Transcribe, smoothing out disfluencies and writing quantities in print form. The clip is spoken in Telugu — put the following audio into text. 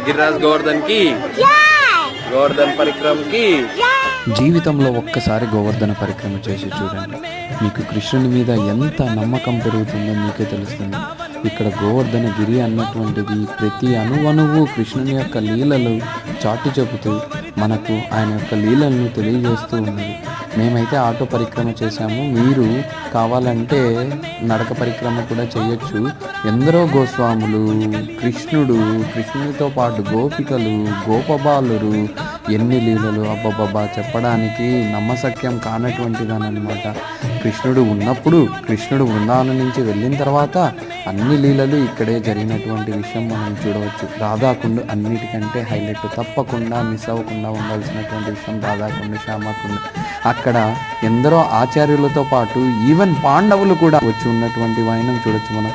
గిరిరాజ్ గోవర్ధన్ కి, గోవర్ధన్ పరిక్రమ్ కి. జీవితంలో ఒక్కసారి గోవర్ధన పరిక్రమ చేసి చూడండి, మీకు కృష్ణుని మీద ఎంత నమ్మకం పెరుగుతుందో మీకే తెలుస్తుంది. ఇక్కడ గోవర్ధన గిరి అన్నటువంటిది ప్రతి అణువణువు కృష్ణుని యొక్క లీలలు చాటి చెబుతూ మనకు ఆయన యొక్క లీలలను తెలియజేస్తూ ఉన్నది. మేమైతే ఆటో పరిక్రమ చేశాము, మీరు కావాలంటే నడక పరిక్రమ కూడా చేయొచ్చు. ఎందరో గోస్వాములు, కృష్ణునితో పాటు గోపికలు, గోపబాలురు, ఎన్ని లీలలు అబ్బబ్బబ్బా, చెప్పడానికి నమ్మశక్యం కానటువంటిదనమాట. కృష్ణుడు ఉన్నప్పుడు, కృష్ణుడు బృందావనం నుంచి వెళ్ళిన తర్వాత అన్ని లీలలు ఇక్కడే జరిగినటువంటి విషయం మనం చూడవచ్చు. రాధాకుండ అన్నిటికంటే హైలైట్, తప్పకుండా మిస్ అవ్వకుండా ఉండాల్సినటువంటి విషయం రాధాకుండ, శ్యామకుండ. అక్కడ ఎందరో ఆచార్యులతో పాటు ఈవెన్ పాండవులు కూడా వచ్చి ఉన్నటువంటి వైనం చూడొచ్చు మనం.